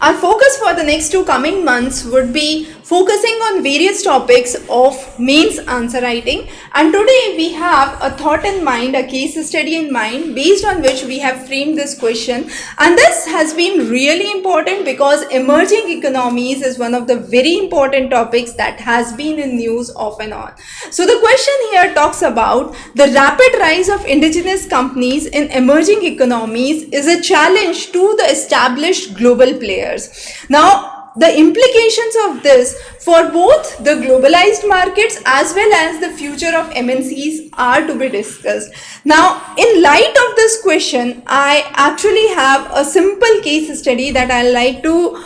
Our focus for the next two coming months would be focusing on various topics of mains answer writing, and today we have a thought in mind, a case study in mind based on which we have framed this question. And this has been really important because emerging economies is one of the very important topics that has been in news off and on. So the question here talks about the rapid rise of indigenous companies in emerging economies is a challenge to the established global players. Now, the implications of this for both the globalized markets as well as the future of MNCs are to be discussed. Now, in light of this question, I actually have a simple case study that I like to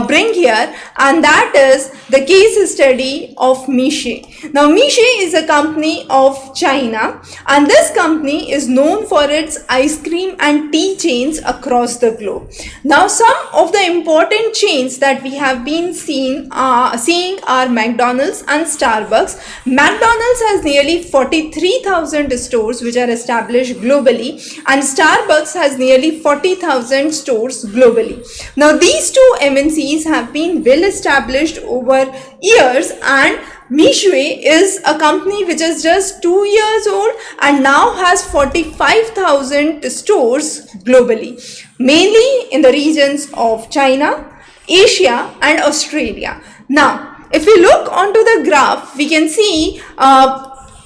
bring here, and that is the case study of Miche. Now, Miche is a company of China, and this company is known for its ice cream and tea chains across the globe. Now, some of the important chains that we have been seeing are McDonald's and Starbucks. McDonald's has nearly 43,000 stores which are established globally, and Starbucks has nearly 40,000 stores globally. Now, these two MNCs have been well established over years, and Miche is a company which is just 2 years old and now has 45,000 stores globally, mainly in the regions of China, Asia and Australia. Now, if we look onto the graph, we can see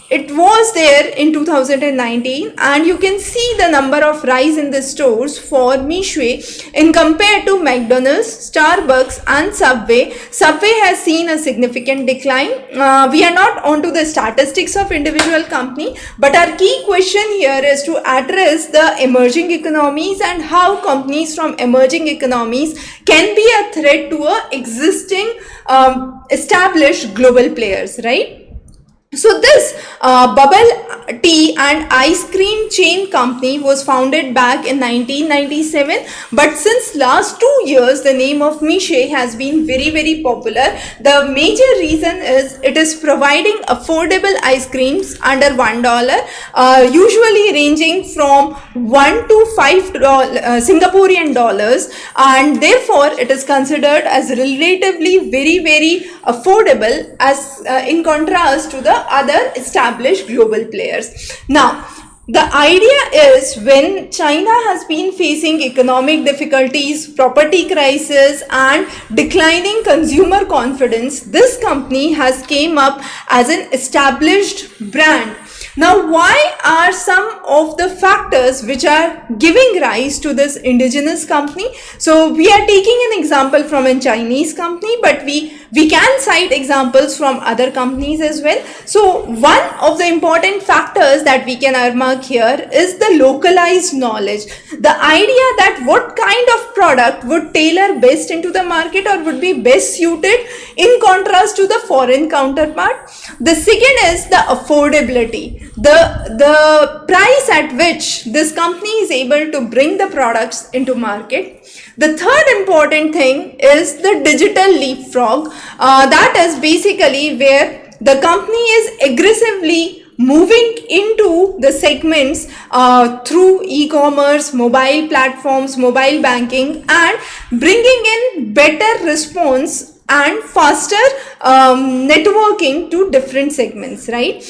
it was there in 2019, and you can see the number of rise in the stores for Miche in compared to McDonald's, Starbucks and Subway. Subway has seen a significant decline. We are not onto the statistics of individual company, but our key question here is to address the emerging economies and how companies from emerging economies can be a threat to existing established global players, right? So this bubble tea and ice cream chain company was founded back in 1997, but since last 2 years the name of Miche has been very popular. The major reason is it is providing affordable ice creams under $1, usually ranging from 1 to 5 Singaporean dollars, and therefore it is considered as relatively very affordable as in contrast to the other established global players. Now, the idea is when China has been facing economic difficulties, property crisis and declining consumer confidence, this company has came up as an established brand. Now, why are some of the factors which are giving rise to this indigenous company? So, we are taking an example from a Chinese company, but we can cite examples from other companies as well. So, one of the important factors that we can earmark here is the localized knowledge. The idea that what kind of product would tailor best into the market or would be best suited in contrast to the foreign counterpart. The second is the affordability. The price at which this company is able to bring the products into market. The third important thing is the digital leapfrog. That is basically where the company is aggressively moving into the segments through e-commerce, mobile platforms, mobile banking, and bringing in better response and faster networking to different segments, right?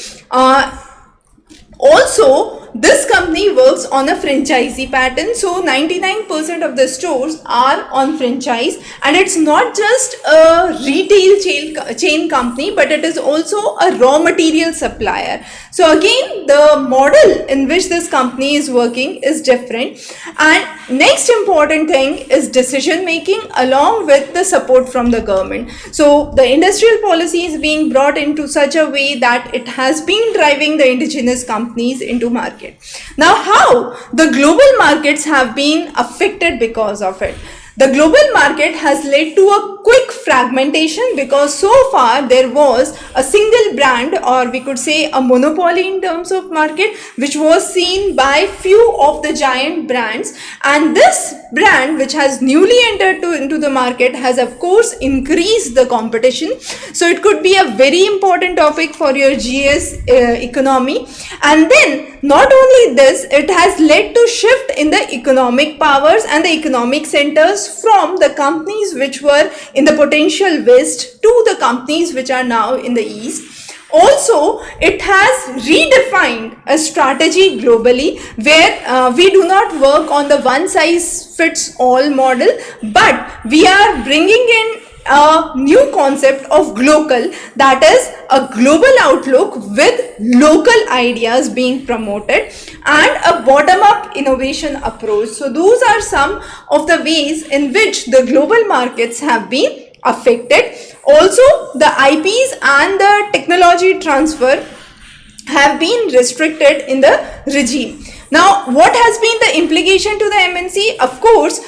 Also, this company works on a franchisee pattern. So 99% of the stores are on franchise, and it's not just a retail chain company, but it is also a raw material supplier. So again, the model in which this company is working is different. And next important thing is decision making along with the support from the government. So the industrial policy is being brought into such a way that it has been driving the indigenous companies into market. Now, how the global markets have been affected because of it? The global market has led to a quick fragmentation because so far there was a single brand, or we could say a monopoly in terms of market, which was seen by few of the giant brands, and this brand which has newly entered into the market has of course increased the competition. So it could be a very important topic for your GS economy. And then not only this, it has led to shift in the economic powers and the economic centers from the companies which were in the potential west to the companies which are now in the east. Also, it has redefined a strategy globally where we do not work on the one size fits all model, but we are bringing in a new concept of global, that is a global outlook with local ideas being promoted and a bottom up innovation approach. So those are some of the ways in which the global markets have been affected. Also, the IPs and the technology transfer have been restricted in the regime. Now, what has been the implication to the MNC? Of course,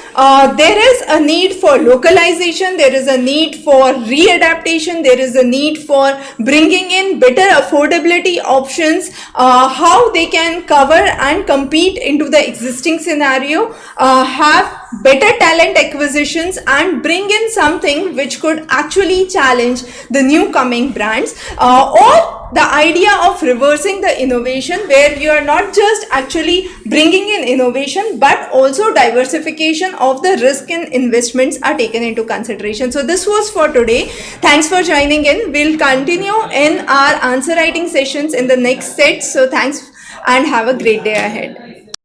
there is a need for localization, there is a need for readaptation, there is a need for bringing in better affordability options, how they can cover and compete into the existing scenario, have better talent acquisitions and bring in something which could actually challenge the new coming brands, or the idea of reversing the innovation where you are not just actually bringing in innovation but also diversification of the risk and investments are taken into consideration. So this was for today. Thanks for joining in. We'll continue in our answer writing sessions in the next set. So thanks and have a great day ahead.